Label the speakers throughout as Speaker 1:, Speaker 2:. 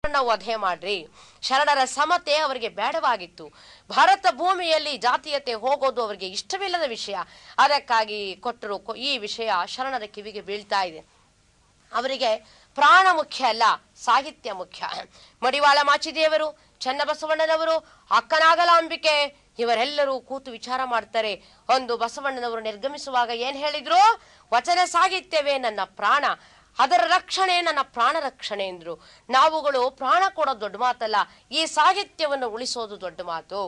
Speaker 1: ವಧೆ ಮಾಡ್ರಿ. ಶರಣರ ಸಮತೆ ಅವರಿಗೆ ಬೇಡವಾಗಿತ್ತು. ಭಾರತ ಭೂಮಿಯಲ್ಲಿ ಜಾತೀಯತೆ ಹೋಗೋದು ಅವರಿಗೆ ಇಷ್ಟವಿಲ್ಲದ ವಿಷಯ. ಅದಕ್ಕಾಗಿ ಕೊಟ್ಟರು ಈ ವಿಷಯ ಶರಣರ ಕಿವಿಗೆ ಬೀಳ್ತಾ ಇದೆ. ಅವರಿಗೆ ಪ್ರಾಣ ಮುಖ್ಯ ಅಲ್ಲ, ಸಾಹಿತ್ಯ ಮುಖ್ಯ. ಮಡಿವಾಳ ಮಾಚಿದೇವರು, ಚನ್ನಬಸವಣ್ಣನವರು, ಅಕ್ಕನಾಗಲಾಂಬಿಕೆ ಇವರೆಲ್ಲರೂ ಕೂತು ವಿಚಾರ ಮಾಡ್ತಾರೆ. ಒಂದು ಬಸವಣ್ಣನವರು ನಿರ್ಗಮಿಸುವಾಗ ಏನ್ ಹೇಳಿದ್ರು? ವಚನ ಸಾಹಿತ್ಯವೇ ನನ್ನ ಪ್ರಾಣ, ಅದರ ರಕ್ಷಣೆ ನನ್ನ ಪ್ರಾಣ ರಕ್ಷಣೆ ಎಂದ್ರು. ನಾವುಗಳು ಪ್ರಾಣ ಕೊಡೋದು ದೊಡ್ಡ ಮಾತಲ್ಲ, ಈ ಸಾಹಿತ್ಯವನ್ನು ಉಳಿಸೋದು ದೊಡ್ಡ ಮಾತು.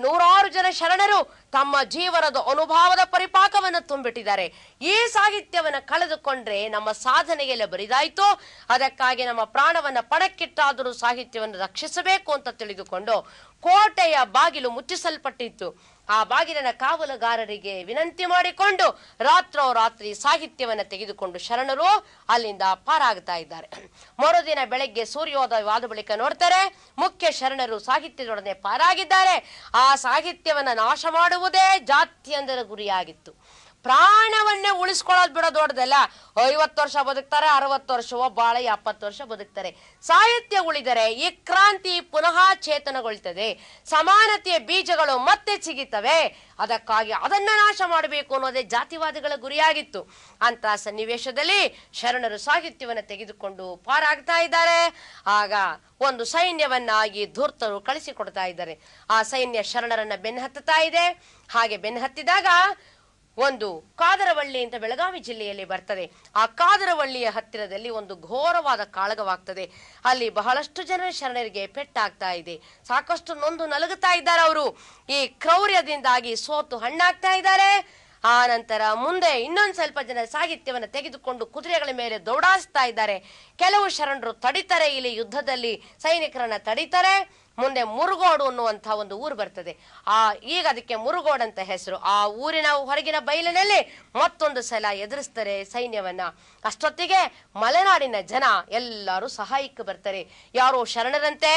Speaker 1: ನೂರಾರು ಜನ ಶರಣರು ತಮ್ಮ ಜೀವನದ ಅನುಭವದ ಪರಿಪಾಕವನ್ನು ತುಂಬಿಟ್ಟಿದ್ದಾರೆ. ಈ ಸಾಹಿತ್ಯವನ್ನು ಕಳೆದುಕೊಂಡ್ರೆ ನಮ್ಮ ಸಾಧನೆಗೆಲ್ಲ ಬರಿದಾಯ್ತು. ಅದಕ್ಕಾಗಿ ನಮ್ಮ ಪ್ರಾಣವನ್ನ ಪಣಕ್ಕಿಟ್ಟಾದರೂ ಸಾಹಿತ್ಯವನ್ನು ರಕ್ಷಿಸಬೇಕು ಅಂತ ತಿಳಿದುಕೊಂಡು ಕೋಟೆಯ ಬಾಗಿಲು ಮುಚ್ಚಿಸಲ್ಪಟ್ಟಿತ್ತು. ಆ ಬಾಗಿಲಿನ ಕಾವಲುಗಾರರಿಗೆ ವಿನಂತಿ ಮಾಡಿಕೊಂಡು ರಾತ್ರೋರಾತ್ರಿ ಸಾಹಿತ್ಯವನ್ನು ತೆಗೆದುಕೊಂಡು ಶರಣರು ಅಲ್ಲಿಂದ ಪಾರಾಗ್ತಾ ಇದ್ದಾರೆ. ಮರುದಿನ ಬೆಳಗ್ಗೆ ಸೂರ್ಯೋದಯವಾದ ಬಳಿಕ ನೋಡ್ತಾರೆ, ಮುಖ್ಯ ಶರಣರು ಸಾಹಿತ್ಯದೊಡನೆ ಪಾರಾಗಿದ್ದಾರೆ. ಆ ಸಾಹಿತ್ಯವನ್ನ ನಾಶ ಮಾಡುವುದೇ ಜಾತ್ಯಂತರ ಗುರಿಯಾಗಿತ್ತು. ಪ್ರಾಣವನ್ನೇ ಉಳಿಸ್ಕೊಳ್ಳೋದು ಬಿಡೋದು ದೊಡ್ಡದಲ್ಲ. 50 ವರ್ಷ ಬದುಕ್ತಾರೆ, 60 ವರ್ಷ, ಒಬ್ಬಾಳ 70 ವರ್ಷ ಬದುಕ್ತಾರೆ. ಸಾಹಿತ್ಯ ಉಳಿದರೆ ಈ ಕ್ರಾಂತಿ ಪುನಃ ಚೇತನಗೊಳ್ತದೆ, ಸಮಾನತೆಯ ಬೀಜಗಳು ಮತ್ತೆ ಸಿಗುತ್ತವೆ. ಅದಕ್ಕಾಗಿ ಅದನ್ನ ನಾಶ ಮಾಡಬೇಕು ಅನ್ನೋದೇ ಜಾತಿವಾದಿಗಳ ಗುರಿಯಾಗಿತ್ತು. ಅಂತ ಸನ್ನಿವೇಶದಲ್ಲಿ ಶರಣರು ಸಾಹಿತ್ಯವನ್ನು ತೆಗೆದುಕೊಂಡು ಪಾರಾಗ್ತಾ ಇದ್ದಾರೆ. ಆಗ ಒಂದು ಸೈನ್ಯವನ್ನಾಗಿ ಧೂರ್ತರು ಕಳಿಸಿಕೊಡ್ತಾ ಇದ್ದಾರೆ. ಆ ಸೈನ್ಯ ಶರಣರನ್ನ ಬೆನ್ನಹತ್ತಾ ಇದೆ. ಹಾಗೆ ಬೆನ್ನಹತ್ತಿದಾಗ ಒಂದು ಕಾದರವಳ್ಳಿ ಅಂತ ಬೆಳಗಾವಿ ಜಿಲ್ಲೆಯಲ್ಲಿ ಬರ್ತದೆ. ಆ ಕಾದರವಳ್ಳಿಯ ಹತ್ತಿರದಲ್ಲಿ ಒಂದು ಘೋರವಾದ ಕಾಳಗವಾಗ್ತದೆ. ಅಲ್ಲಿ ಬಹಳಷ್ಟು ಜನ ಶರಣರಿಗೆ ಪೆಟ್ಟಾಗ್ತಾ ಇದೆ. ಸಾಕಷ್ಟು ನೊಂದು ನಲಗುತ್ತಾ ಇದ್ದಾರೆ. ಅವರು ಈ ಕ್ರೌರ್ಯದಿಂದಾಗಿ ಸೋತು ಹಣ್ಣಾಗ್ತಾ ಇದ್ದಾರೆ. ಆ ನಂತರ ಮುಂದೆ ಇನ್ನೊಂದು ಸ್ವಲ್ಪ ಜನ ಸಾಹಿತ್ಯವನ್ನು ತೆಗೆದುಕೊಂಡು ಕುದುರೆಗಳ ಮೇಲೆ ದೌಡಾಯಿಸ್ತಾ ಇದ್ದಾರೆ. ಕೆಲವು ಶರಣರು ತಡಿತಾರೆ, ಇಲ್ಲಿ ಯುದ್ಧದಲ್ಲಿ ಸೈನಿಕರನ್ನ ತಡಿತಾರೆ. ಮುಂದೆ ಮುರುಗೋಡು ಅನ್ನುವಂಥ ಒಂದು ಊರು ಬರ್ತದೆ. ಈಗ ಅದಕ್ಕೆ ಮುರುಗೋಡು ಅಂತ ಹೆಸರು. ಆ ಊರಿನ ಹೊರಗಿನ ಬಯಲಿನಲ್ಲಿ ಮತ್ತೊಂದು ಸಲ ಎದುರಿಸ್ತಾರೆ ಸೈನ್ಯವನ್ನ. ಅಷ್ಟೊತ್ತಿಗೆ ಮಲೆನಾಡಿನ ಜನ ಎಲ್ಲರೂ ಸಹಾಯಕ್ಕೆ ಬರ್ತಾರೆ. ಯಾರೋ ಶರಣರಂತೆ,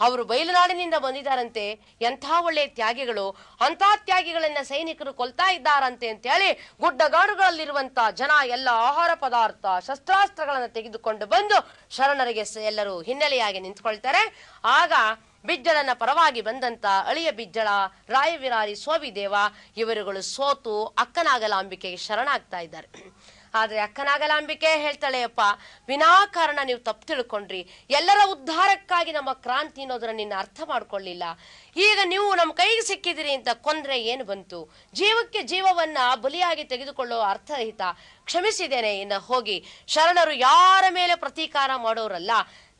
Speaker 1: ಅವರು ಬಯಲುನಾಡಿನಿಂದ ಬಂದಿದ್ದಾರಂತೆ, ಎಂಥ ಒಳ್ಳೆಯ ತ್ಯಾಗಿಗಳು, ಅಂತ ತ್ಯಾಗಿಗಳನ್ನ ಸೈನಿಕರು ಕೊಲ್ತಾ ಇದ್ದಾರಂತೆ ಅಂತ ಹೇಳಿ ಗುಡ್ಡಗಾಡುಗಳಲ್ಲಿರುವಂತ ಜನ ಎಲ್ಲ ಆಹಾರ ಪದಾರ್ಥ ಶಸ್ತ್ರಾಸ್ತ್ರಗಳನ್ನು ತೆಗೆದುಕೊಂಡು ಬಂದು ಶರಣರಿಗೆ ಎಲ್ಲರೂ ಹಿನ್ನೆಲೆಯಾಗಿ ನಿಂತ್ಕೊಳ್ತಾರೆ. ಆಗ ಬಿಜ್ಜಳನ ಪರವಾಗಿ ಬಂದಂತ ಅಳಿಯ ಬಿಜ್ಜಳ, ರಾಯವಿರಾರಿ, ಸೋವಿದೇವ ಇವರುಗಳು ಸೋತು ಅಕ್ಕನಾಗಲಾಂಬಿಕೆಗೆ ಶರಣಾಗ್ತಾ ಇದ್ದಾರೆ. ಆದ್ರೆ ಅಕ್ಕನಾಗಲಾಂಬಿಕೆ ಹೇಳ್ತಾಳೆ, ಅಪ್ಪ ವಿನಾಕಾರಣ ನೀವು ತಪ್ಪು ತಿಳ್ಕೊಂಡ್ರಿ, ಎಲ್ಲರ ಉದ್ಧಾರಕ್ಕಾಗಿ ನಮ್ಮ ಕ್ರಾಂತಿ ಅನ್ನೋದನ್ನ ನಿನ್ನ ಅರ್ಥ ಮಾಡ್ಕೊಳ್ಳಿಲ್ಲ. ಈಗ ನೀವು ನಮ್ಮ ಕೈಗೆ ಸಿಕ್ಕಿದಿರಿ ಅಂತ ಕೊಂದ್ರೆ ಏನು ಬಂತು? ಜೀವಕ್ಕೆ ಜೀವವನ್ನ ಬಲಿಯಾಗಿ ತೆಗೆದುಕೊಳ್ಳುವ ಅರ್ಥರಹಿತ. ಕ್ಷಮಿಸಿದ್ದೇನೆ, ಇನ್ನು ಹೋಗಿ. ಶರಣರು ಯಾರ ಮೇಲೆ ಪ್ರತೀಕಾರ ಮಾಡೋರಲ್ಲ.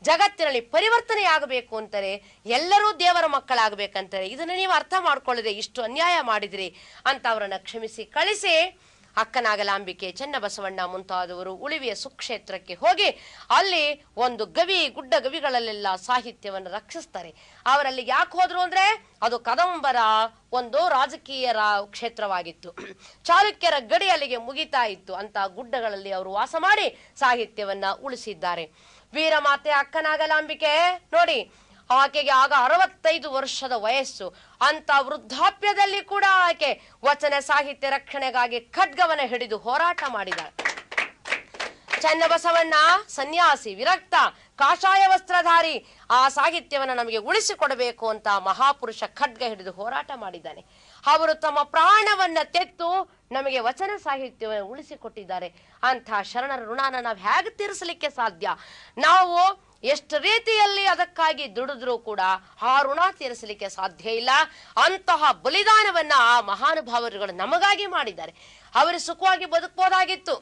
Speaker 1: ಜಗತ್ತಿನಲ್ಲಿ ಪರಿವರ್ತನೆ ಆಗಬೇಕು ಅಂತಾರೆ, ಎಲ್ಲರೂ ದೇವರ ಮಕ್ಕಳಾಗಬೇಕಂತಾರೆ. ಇದನ್ನ ನೀವು ಅರ್ಥ ಮಾಡ್ಕೊಳ್ಳದೆ ಇಷ್ಟು ಅನ್ಯಾಯ ಮಾಡಿದ್ರಿ ಅಂತ ಅವರನ್ನ ಕ್ಷಮಿಸಿ ಕಳಿಸಿ ಅಕ್ಕನಾಗಲಾಂಬಿಕೆ, ಚನ್ನಬಸವಣ್ಣ ಮುಂತಾದವರು ಉಳಿವಿಯ ಸುಕ್ಷೇತ್ರಕ್ಕೆ ಹೋಗಿ ಅಲ್ಲಿ ಒಂದು ಗುಡ್ಡ ಗವಿಗಳಲ್ಲೆಲ್ಲ ಸಾಹಿತ್ಯವನ್ನು ರಕ್ಷಿಸ್ತಾರೆ. ಅವರಲ್ಲಿ ಯಾಕೆ ಹೋದ್ರು ಅಂದ್ರೆ ಅದು ಕದಂಬರ ಒಂದು ರಾಜಕೀಯರ ಕ್ಷೇತ್ರವಾಗಿತ್ತು. ಚಾಲುಕ್ಯರ ಗಡಿ ಅಲ್ಲಿಗೆ ಮುಗಿತಾ ಇತ್ತು. ಅಂತ ಗುಡ್ಡಗಳಲ್ಲಿ ಅವರು ವಾಸ ಮಾಡಿ ಸಾಹಿತ್ಯವನ್ನ ಉಳಿಸಿದ್ದಾರೆ. ವೀರಮಾತೆ ಅಕ್ಕನಾಗಲಾಂಬಿಕೆ ನೋಡಿ, ಆಕೆಗೆ ಆಗ 65 ವರ್ಷದ ವಯಸ್ಸು. ಅಂತ ವೃದ್ಧಾಪ್ಯದಲ್ಲಿ ಕೂಡ ಆಕೆ ವಚನ ಸಾಹಿತ್ಯ ರಕ್ಷಣೆಗಾಗಿ ಖಡ್ಗವನ್ನ ಹಿಡಿದು ಹೋರಾಟ ಮಾಡಿದಾಳೆ. ಚನ್ನಬಸವಣ್ಣ ಸನ್ಯಾಸಿ, ವಿರಕ್ತ, ಕಾಷಾಯ ವಸ್ತ್ರಧಾರಿ. ಆ ಸಾಹಿತ್ಯವನ್ನ ನಮಗೆ ಉಳಿಸಿಕೊಡಬೇಕು ಅಂತ ಮಹಾಪುರುಷ ಖಡ್ಗ ಹಿಡಿದು ಹೋರಾಟ ಮಾಡಿದ್ದಾನೆ. ಅವರು ತಮ್ಮ ಪ್ರಾಣವನ್ನ ತೆತ್ತು ನಮಗೆ ವಚನ ಸಾಹಿತ್ಯವನ್ನು ಉಳಿಸಿಕೊಟ್ಟಿದ್ದಾರೆ. ಅಂಥ ಶರಣರ ಋಣನ ನಾವು ಹೇಗೆ ತೀರಿಸಲಿಕ್ಕೆ ಸಾಧ್ಯ? ನಾವು ಎಷ್ಟು ರೀತಿಯಲ್ಲಿ ಅದಕ್ಕಾಗಿ ದುಡಿದ್ರೂ ಕೂಡ ಆ ಋಣ ತೀರಿಸಲಿಕ್ಕೆ ಸಾಧ್ಯ ಇಲ್ಲ. ಅಂತಹ ಬಲಿದಾನವನ್ನ ಆ ಮಹಾನುಭಾವರುಗಳು ನಮಗಾಗಿ ಮಾಡಿದ್ದಾರೆ. ಅವರು ಸುಖವಾಗಿ ಬದುಕಬಹುದಾಗಿತ್ತು.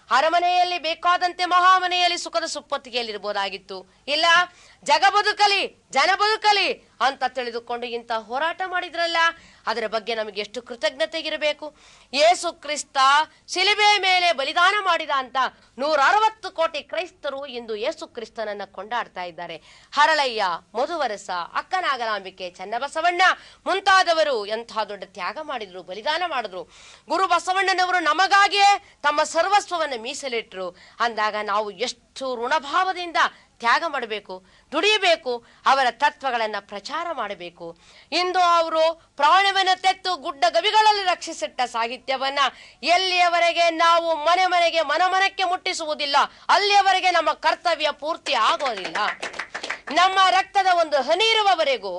Speaker 1: ಅರಮನೆಯಲ್ಲಿ ಬೇಕಾದಂತೆ ಮಹಾಮನೆಯಲ್ಲಿ ಸುಖದ ಸುಪ್ಪತ್ತಿಗೆಯಲ್ಲಿರ್ಬೋದಾಗಿತ್ತು. ಇಲ್ಲ, ಜಗ ಬದುಕಲಿ, ಜನ ಬದುಕಲಿ ಅಂತ ತಿಳಿದುಕೊಂಡು ಇಂಥ ಹೋರಾಟ ಮಾಡಿದ್ರಲ್ಲ, ಅದರ ಬಗ್ಗೆ ನಮಗೆ ಎಷ್ಟು ಕೃತಜ್ಞತೆ ಇರಬೇಕು. ಯೇಸು ಕ್ರಿಸ್ತ ಶಿಲುಬೆ ಮೇಲೆ ಬಲಿದಾನ ಮಾಡಿದ ಅಂತ 160 ಕೋಟಿ ಕ್ರೈಸ್ತರು ಇಂದು ಯೇಸು ಕ್ರಿಸ್ತನನ್ನ ಕೊಂಡಾಡ್ತಾ ಇದ್ದಾರೆ. ಹರಳಯ್ಯ, ಮಧುವರಸ, ಅಕ್ಕನಾಗಲಾಂಬಿಕೆ, ಚನ್ನಬಸವಣ್ಣ ಮುಂತಾದವರು ಎಂಥ ದೊಡ್ಡ ತ್ಯಾಗ ಮಾಡಿದ್ರು, ಬಲಿದಾನ ಮಾಡಿದ್ರು. ಗುರು ಬಸವಣ್ಣನವರು ನಮಗಾಗಿಯೇ ತಮ್ಮ ಸರ್ವಸ್ವವನ್ನು ಮೀಸಲಿಟ್ರು. ಅಂದಾಗ ನಾವು ಎಷ್ಟು ಋಣಭಾವದಿಂದ ತ್ಯಾಗ ಮಾಡಬೇಕು, ದುಡಿಯಬೇಕು, ಅವರ ತತ್ವಗಳನ್ನ ಪ್ರಚಾರ ಮಾಡಬೇಕು. ಇಂದು ಅವರು ಪ್ರಾಣವನ್ನು ತೆತ್ತು ಗುಡ್ಡ ಗವಿಗಳಲ್ಲಿ ರಕ್ಷಿಸಿಟ್ಟ ಸಾಹಿತ್ಯವನ್ನ ಎಲ್ಲಿಯವರೆಗೆ ನಾವು ಮನೆ ಮನೆಗೆ ಮನಮನಕ್ಕೆ ಮುಟ್ಟಿಸುವುದಿಲ್ಲ, ಅಲ್ಲಿಯವರೆಗೆ ನಮ್ಮ ಕರ್ತವ್ಯ ಪೂರ್ತಿ ಆಗೋದಿಲ್ಲ. ನಮ್ಮ ರಕ್ತದ ಒಂದು ಹನಿ ಇರುವವರೆಗೂ,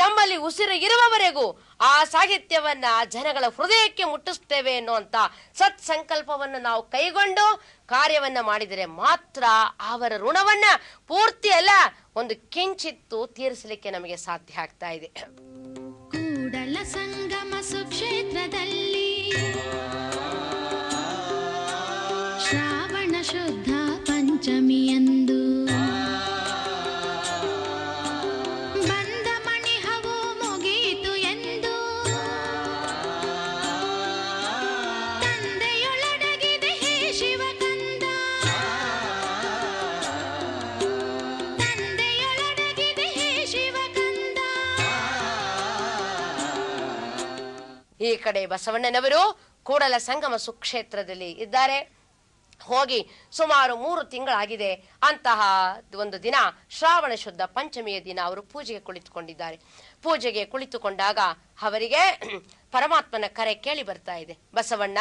Speaker 1: ನಮ್ಮಲ್ಲಿ ಉಸಿರು ಇರುವವರೆಗೂ ಆ ಸಾಹಿತ್ಯವನ್ನ ಜನಗಳ ಹೃದಯಕ್ಕೆ ಮುಟ್ಟಿಸ್ತೇವೆ ಎನ್ನುವಂತ ಸತ್ಸಂಕಲ್ಪವನ್ನು ನಾವು ಕೈಗೊಂಡು ಕಾರ್ಯವನ್ನ ಮಾಡಿದರೆ ಮಾತ್ರ ಅವರ ಋಣವನ್ನ ಪೂರ್ತಿ ಅಲ್ಲ, ಒಂದು ಕಿಂಚಿತ್ತು ತೀರಿಸಲಿಕ್ಕೆ ನಮಗೆ ಸಾಧ್ಯ ಆಗ್ತಾ ಇದೆ.
Speaker 2: ಕೂಡಲ ಸಂಗಮ ಸುಕ್ಷೇತ್ರದಲ್ಲಿ ಶ್ರಾವಣ ಶುದ್ಧ ಪಂಚಮಿಯಂದು ಬಂದ ಮಣಿಹವು ಮುಗಿಯಿತು ಎಂದು ತಂದೆಯೊಳಡಗಿದೆ ಹೇ ಶಿವಕಂದ, ತಂದೆಯೊಳಡಗಿದೆ ಹೇ ಶಿವಕಂದ.
Speaker 1: ಈ ಕಡೆ ಬಸವಣ್ಣನವರು ಕೂಡಲ ಸಂಗಮ ಸುಕ್ಷೇತ್ರದಲ್ಲಿ ಇದ್ದಾರೆ. ಹೋಗಿ ಸುಮಾರು 3 ತಿಂಗಳಾಗಿದೆ. ಅಂತಹ ಒಂದು ದಿನ ಶ್ರಾವಣ ಶುದ್ಧ ಪಂಚಮಿಯ ದಿನ ಅವರು ಪೂಜೆಗೆ ಕುಳಿತುಕೊಂಡಿದ್ದಾರೆ. ಪೂಜೆಗೆ ಕುಳಿತುಕೊಂಡಾಗ ಅವರಿಗೆ ಪರಮಾತ್ಮನ ಕರೆ ಕೇಳಿ ಬರ್ತಾ ಇದೆ. ಬಸವಣ್ಣ,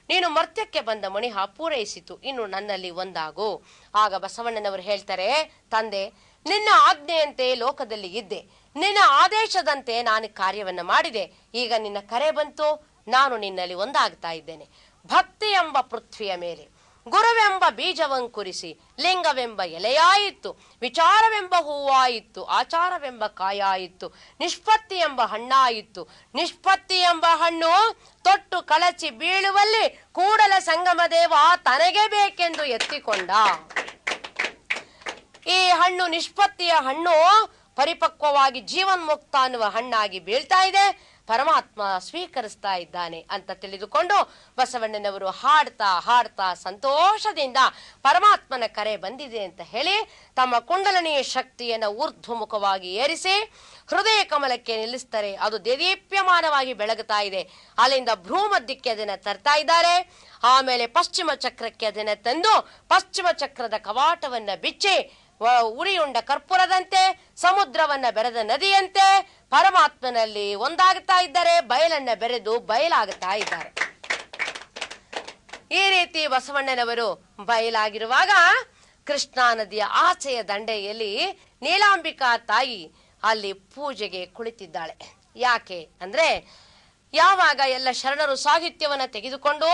Speaker 1: ನೀನು ಮರ್ತ್ಯಕ್ಕೆ ಬಂದ ಮಣಿಹ ಪೂರೈಸಿತು, ಇನ್ನು ನನ್ನಲ್ಲಿ ಒಂದಾಗು. ಆಗ ಬಸವಣ್ಣನವರು ಹೇಳ್ತಾರೆ, ತಂದೆ, ನಿನ್ನ ಆಜ್ಞೆಯಂತೆ ಲೋಕದಲ್ಲಿ ಇದ್ದೆ, ನಿನ್ನ ಆದೇಶದಂತೆ ನಾನು ಕಾರ್ಯವನ್ನ ಮಾಡಿದೆ. ಈಗ ನಿನ್ನ ಕರೆ ಬಂತು, ನಾನು ನಿನ್ನಲ್ಲಿ ಒಂದಾಗ್ತಾ ಇದ್ದೇನೆ. ಭಕ್ತಿ ಎಂಬ ಪೃಥ್ವಿಯ ಮೇಲೆ ಗುರುವೆಂಬ ಬೀಜವಂಕುರಿಸಿ ಲಿಂಗವೆಂಬ ಎಲೆಯಾಯಿತು, ವಿಚಾರವೆಂಬ ಹೂವಾಯಿತು, ಆಚಾರವೆಂಬ ಕಾಯಾಯಿತು, ನಿಷ್ಪತ್ತಿ ಎಂಬ ಹಣ್ಣಾಯಿತು. ನಿಷ್ಪತ್ತಿ ಎಂಬ ಹಣ್ಣು ತೊಟ್ಟು ಕಳಚಿ ಬೀಳುವಲ್ಲಿ ಕೂಡಲ ಸಂಗಮ ದೇವ ತನಗೆ ಬೇಕೆಂದು ಎತ್ತಿಕೊಂಡ. ಈ ಹಣ್ಣು ನಿಷ್ಪತ್ತಿಯ ಹಣ್ಣು ಪರಿಪಕ್ವವಾಗಿ ಜೀವನ್ಮುಕ್ತ ಅನ್ನುವ ಹಣ್ಣಾಗಿ ಬೀಳ್ತಾ ಇದೆ. ಪರಮಾತ್ಮ ಸ್ವೀಕರಿಸ್ತಾ ಇದ್ದಾನೆ ಅಂತ ತಿಳಿದುಕೊಂಡು ಬಸವಣ್ಣನವರು ಹಾಡ್ತಾ ಹಾಡ್ತಾ ಸಂತೋಷದಿಂದ ಪರಮಾತ್ಮನ ಕರೆ ಬಂದಿದೆ ಅಂತ ಹೇಳಿ ತಮ್ಮ ಕುಂಡಲನಿಯ ಶಕ್ತಿಯನ್ನು ಊರ್ಧ್ವಮುಖವಾಗಿ ಏರಿಸಿ ಹೃದಯ ಕಮಲಕ್ಕೆ ನಿಲ್ಲಿಸ್ತಾರೆ. ಅದು ದೇದೀಪ್ಯಮಾನವಾಗಿ ಬೆಳಗುತ್ತಾ ಇದೆ. ಅಲ್ಲಿಂದ ಭ್ರೂಮಧ್ಯಕ್ಕೆ ಅದನ್ನ ತರ್ತಾ ಇದ್ದಾರೆ. ಆಮೇಲೆ ಪಶ್ಚಿಮ ಚಕ್ರಕ್ಕೆ ಅದನ್ನ ತಂದು ಪಶ್ಚಿಮ ಚಕ್ರದ ಕವಾಟವನ್ನ ಬಿಚ್ಚಿ ಉರಿಯುಂಡ ಕರ್ಪೂರದಂತೆ ಸಮುದ್ರವನ್ನ ಬೆರೆದ ನದಿಯಂತೆ ಪರಮಾತ್ಮನಲ್ಲಿ ಒಂದಾಗುತ್ತಾ ಇದ್ದಾರೆ. ಬಯಲನ್ನ ಬೆರೆದು ಬಯಲಾಗುತ್ತಾ ಇದ್ದಾರೆ. ಈ ರೀತಿ ಬಸವಣ್ಣನವರು ಬಯಲಾಗಿರುವಾಗ ಕೃಷ್ಣಾ ನದಿಯ ಆಚೆಯ ದಂಡೆಯಲ್ಲಿ ನೀಲಾಂಬಿಕಾ ತಾಯಿ ಅಲ್ಲಿ ಪೂಜೆಗೆ ಕುಳಿತಿದ್ದಾಳೆ. ಯಾಕೆ ಅಂದ್ರೆ, ಯಾವಾಗ ಎಲ್ಲ ಶರಣರು ಸಾಹಿತ್ಯವನ್ನ ತೆಗೆದುಕೊಂಡು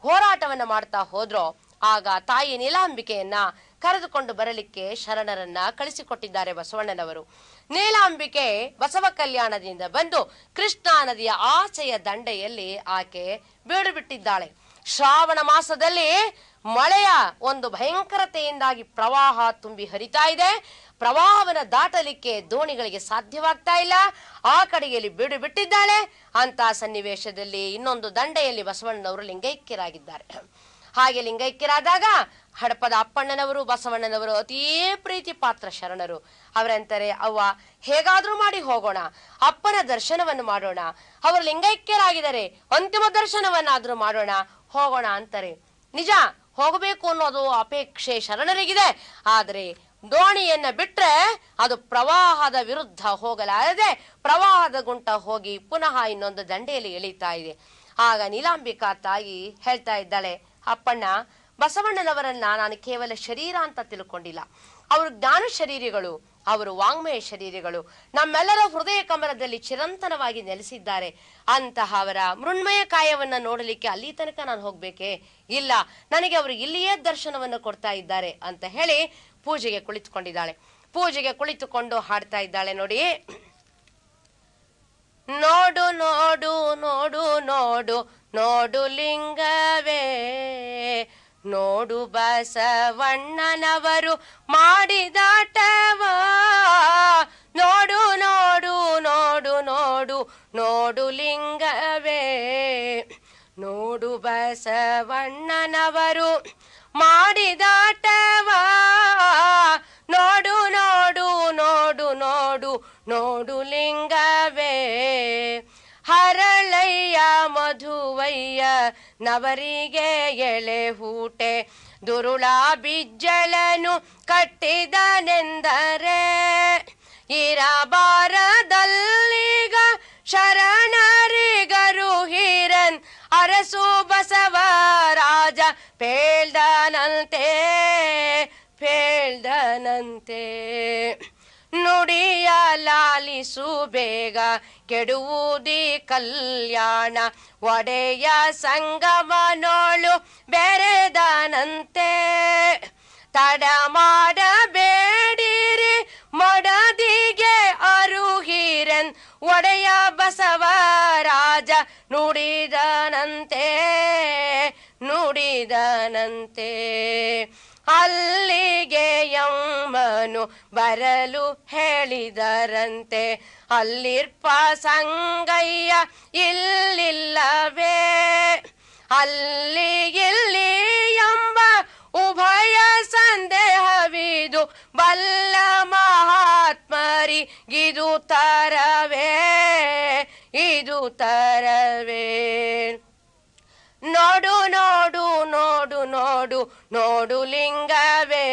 Speaker 1: ಹೋರಾಟವನ್ನ ಮಾಡ್ತಾ ಹೋದ್ರೋ ಆಗ ತಾಯಿ ನೀಲಾಂಬಿಕೆಯನ್ನ ಕರೆದುಕೊಂಡು ಬರಲಿಕ್ಕೆ ಶರಣರನ್ನ ಕಳಿಸಿಕೊಟ್ಟಿದ್ದಾರೆ ಬಸವಣ್ಣನವರು. ನೀಲಾಂಬಿಕೆ ಬಸವ ಕಲ್ಯಾಣದಿಂದ ಬಂದು ಕೃಷ್ಣಾ ನದಿಯ ಆಚೆಯ ದಂಡೆಯಲ್ಲಿ ಆಕೆ ಬೀಡು ಬಿಟ್ಟಿದ್ದಾಳೆ. ಶ್ರಾವಣ ಮಾಸದಲ್ಲಿ ಮಳೆಯ ಒಂದು ಭಯಂಕರತೆಯಿಂದಾಗಿ ಪ್ರವಾಹ ತುಂಬಿ ಹರಿತಾ ಇದೆ. ಪ್ರವಾಹವನ್ನು ದಾಟಲಿಕ್ಕೆ ದೋಣಿಗಳಿಗೆ ಸಾಧ್ಯವಾಗ್ತಾ ಇಲ್ಲ. ಆ ಕಡೆಯಲ್ಲಿ ಬೀಡು ಬಿಟ್ಟಿದ್ದಾಳೆ. ಅಂತ ಸನ್ನಿವೇಶದಲ್ಲಿ ಇನ್ನೊಂದು ದಂಡೆಯಲ್ಲಿ ಬಸವಣ್ಣನವರು ಲಿಂಗೈಕ್ಯರಾಗಿದ್ದಾರೆ. ಹಾಗೆ ಲಿಂಗೈಕ್ಯರಾದಾಗ ಹಡಪದ ಅಪ್ಪಣ್ಣನವರು ಬಸವಣ್ಣನವರು ಅತೀ ಪ್ರೀತಿ ಪಾತ್ರ ಶರಣರು. ಅವರಂತಾರೆ, ಅವ್ವ ಹೇಗಾದ್ರೂ ಮಾಡಿ ಹೋಗೋಣ, ಅಪ್ಪನ ದರ್ಶನವನ್ನು ಮಾಡೋಣ, ಅವರು ಲಿಂಗೈಕ್ಯರಾಗಿದ್ದಾರೆ, ಅಂತಿಮ ದರ್ಶನವನ್ನಾದ್ರೂ ಮಾಡೋಣ, ಹೋಗೋಣ ಅಂತಾರೆ. ನಿಜ, ಹೋಗಬೇಕು ಅನ್ನೋದು ಅಪೇಕ್ಷೆ ಶರಣರಿಗಿದೆ. ಆದರೆ ದೋಣಿಯನ್ನ ಬಿಟ್ರೆ ಅದು ಪ್ರವಾಹದ ವಿರುದ್ಧ ಹೋಗಲಾರದೆ ಪ್ರವಾಹದ ಗುಂಟ ಹೋಗಿ ಪುನಃ ಇನ್ನೊಂದು ದಂಡೆಯಲ್ಲಿ ಎಳೀತಾ ಇದೆ. ಆಗ ನೀಲಾಂಬಿಕಾ ತಾಯಿ ಹೇಳ್ತಾ ಇದ್ದಾಳೆ, ಅಪ್ಪಣ್ಣ, ಬಸವಣ್ಣನವರನ್ನ ನಾನು ಕೇವಲ ಶರೀರ ಅಂತ ತಿಳ್ಕೊಂಡಿಲ್ಲ. ಅವರು ಜ್ಞಾನ ಶರೀರಿಗಳು, ಅವರು ವಾಂಗ್ಮಯ ಶರೀರಿಗಳು, ನಮ್ಮೆಲ್ಲರ ಹೃದಯ ಕಮಲದಲ್ಲಿ ಚಿರಂತನವಾಗಿ ನೆಲೆಸಿದ್ದಾರೆ. ಅಂತಹ ಅವರ ಮೃಣ್ಮಯ ಕಾಯವನ್ನ ನೋಡಲಿಕ್ಕೆ ಅಲ್ಲಿ ತನಕ ನಾನು ಹೋಗ್ಬೇಕೇ? ಇಲ್ಲ, ನನಗೆ ಅವರು ಇಲ್ಲಿಯೇ ದರ್ಶನವನ್ನು ಕೊಡ್ತಾ ಇದ್ದಾರೆ ಅಂತ ಹೇಳಿ ಪೂಜೆಗೆ ಕುಳಿತುಕೊಂಡಿದ್ದಾಳೆ. ಪೂಜೆಗೆ ಕುಳಿತುಕೊಂಡು ಹಾಡ್ತಾ ಇದ್ದಾಳೆ ನೋಡಿ. ನೋಡು ನೋಡು ನೋಡು ನೋಡು ನೋಡು ಲಿಂಗವೇ, ನೋಡು ಬಸವಣ್ಣನವರು ಮಾಡಿದಾಟವ, ನೋಡು ನೋಡು ನೋಡು ನೋಡು ನೋಡು ಲಿಂಗವೇ, ನೋಡು ಬಸವಣ್ಣನವರು ಮಾಡಿದಾಟವ, ನೋಡು ನೋಡು ನೋಡು ನೋಡು ನೋಡು ಲಿಂಗವೇ. ಹರಳಯ್ಯ ಮಧುವಯ್ಯ ನವರಿಗೆ ಎಳೆ ಹೂಟೆ, ದುರುಳ ಬಿಜ್ಜಳನು ಕಟ್ಟಿದನೆಂದರೆ, ಇರಬಾರದಲ್ಲೀಗ ಶರಣರಿಗರು ಹೀರನ್ ಅರಸು ಬಸವರಾಜ ಪೇಳ್ದನಂತೆ ಪೇಳ್ದನಂತೆ. ನುಡಿಯ ಲಾಲಿಸು ಬೇಗ ಕೆಡುವುದಿ ಕಲ್ಯಾಣ ಒಡೆಯ ಸಂಗಮನೋಳು ಬೆರೆದನಂತೆ ತಡ ಮಾಡಬೇಡಿರಿ ಮಡದಿಗೆ ಅರುಹಿರನ್ ಒಡೆಯ ಬಸವರಾಜ ನುಡಿದನಂತೆ ನುಡಿದನಂತೆ ಅಲ್ಲಿಗೆ ಯಮ್ಮನು ಬರಲು ಹೇಳಿದರಂತೆ ಅಲ್ಲಿರ್ಪ ಸಂಗಯ್ಯ ಇಲ್ಲಿಲ್ಲವೇ ಅಲ್ಲಿ ಇಲ್ಲಿ ಎಂಬ ಉಭಯ ಸಂದೇಹವಿದು ಬಲ್ಲ ಮಹಾತ್ಮರಿಗಿದು ತರವೇ ಇದು ತರವೇ ನೋಡು ನೋಡು ನೋಡು ನೋಡು ನೋಡು ಲಿಂಗವೇ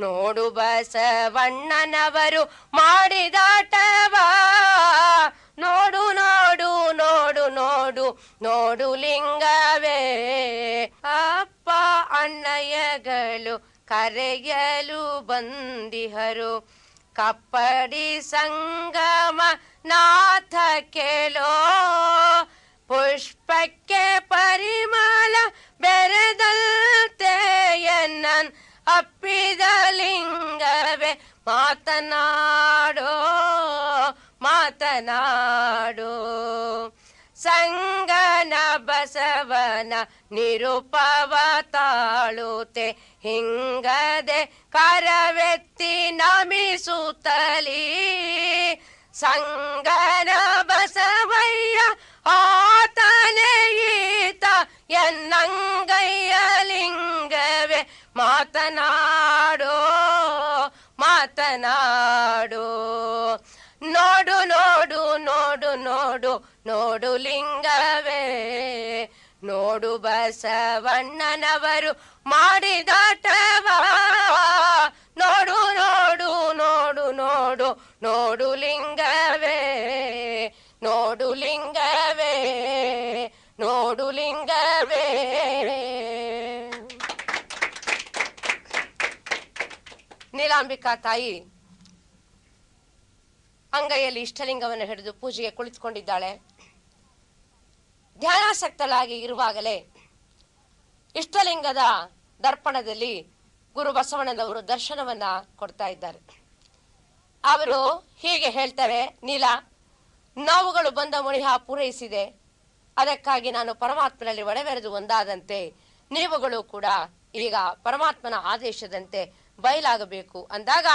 Speaker 1: ನೋಡು ಬಸವಣ್ಣನವರು ಮಾಡಿದಾಟವ ನೋಡು ನೋಡು ನೋಡು ನೋಡು ನೋಡು ಲಿಂಗವೇ ಅಪ್ಪ ಅಣ್ಣಯ್ಯಗಳು ಕರೆಯಲು ಬಂದಿಹರು ಕಪ್ಪಡಿ ಸಂಗಮ ನಾಥ ಕೇಳೋ ಪುಷ್ಪಕ್ಕೆ ಪರಿಮಳ ಬೆರೆದಲ್ತೆ ಎನ್ನನ್ ಅಪ್ಪಿದ ಲಿಂಗವೇ ಮಾತನಾಡೋ ಮಾತನಾಡೋ ಸಂಗನ ಬಸವನ ನಿರುಪವ ತಾಳುತೆ ಹಿಂಗದೆ ಕರವೆತ್ತಿ ನಮಿಸುತ್ತಲೀ ಸಂಗನ ಬಸವಯ್ಯ ಆತನೇ ಈತ ಎನ್ನಂಗಯ್ಯ ಲಿಂಗವೇ ಮಾತನಾಡೋ ಮಾತನಾಡೋ ನೋಡು ನೋಡು ನೋಡು ನೋಡು ನೋಡು ಲಿಂಗವೇ ನೋಡು ಬಸವಣ್ಣನವರು ಮಾಡಿದಾಟವ ನೋಡು ನೋಡು ನೋಡು ನೋಡು ನೋಡು ಲಿಂಗವೇ ನೋಡು ಲಿಂಗವೇ ನೋಡು ಲಿಂಗವೇ. ನೀಲಾಂಬಿಕಾ ತಾಯಿ ಅಂಗೈಯಲ್ಲಿ ಇಷ್ಟಲಿಂಗವನ್ನು ಹಿಡಿದು ಪೂಜೆಗೆ ಕುಳಿತುಕೊಂಡಿದ್ದಾಳೆ. ಧ್ಯಾನಾಸಕ್ತಳಾಗಿ ಇರುವಾಗಲೇ ಇಷ್ಟಲಿಂಗದ ದರ್ಪಣದಲ್ಲಿ ಗುರು ಬಸವಣ್ಣನವರು ದರ್ಶನವನ್ನ ಕೊಡ್ತಾ ಇದ್ದಾರೆ. ಅವರು ಹೀಗೆ ಹೇಳ್ತಾರೆ, ನೀಲ, ನೋವುಗಳು ಬಂದ ಮುನಿಹ ಪೂರೈಸಿದೆ, ಅದಕ್ಕಾಗಿ ನಾನು ಪರಮಾತ್ಮನಲ್ಲಿ ಒಡೆಬೆರೆದು ಒಂದಾದಂತೆ ನೀವುಗಳು ಕೂಡ ಈಗ ಪರಮಾತ್ಮನ ಆದೇಶದಂತೆ ಬಯಲಾಗಬೇಕು ಅಂದಾಗ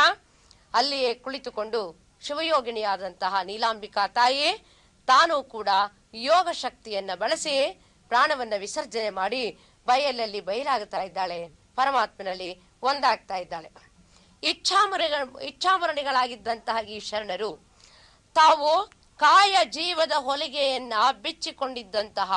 Speaker 1: ಅಲ್ಲಿಯೇ ಕುಳಿತುಕೊಂಡು ಶಿವಯೋಗಿನಿಯಾದಂತಹ ನೀಲಾಂಬಿಕಾ ತಾಯಿ ತಾನು ಕೂಡ ಯೋಗ ಶಕ್ತಿಯನ್ನ ಬಳಸಿ ಪ್ರಾಣವನ್ನ ವಿಸರ್ಜನೆ ಮಾಡಿ ಬಯಲಲ್ಲಿ ಬಯಲಾಗುತ್ತಾ ಇದ್ದಾಳೆ, ಪರಮಾತ್ಮನಲ್ಲಿ ಒಂದಾಗ್ತಾ ಇದ್ದಾಳೆ. ಇಚ್ಛಾಮರಣಿಗಳಾಗಿದ್ದಂತಹ ಈ ಶರಣರು ತಾವು ಕಾಯ ಜೀವದ ಹೊಲಿಗೆಯನ್ನ ಬಿಚ್ಚಿಕೊಂಡಿದ್ದಂತಹ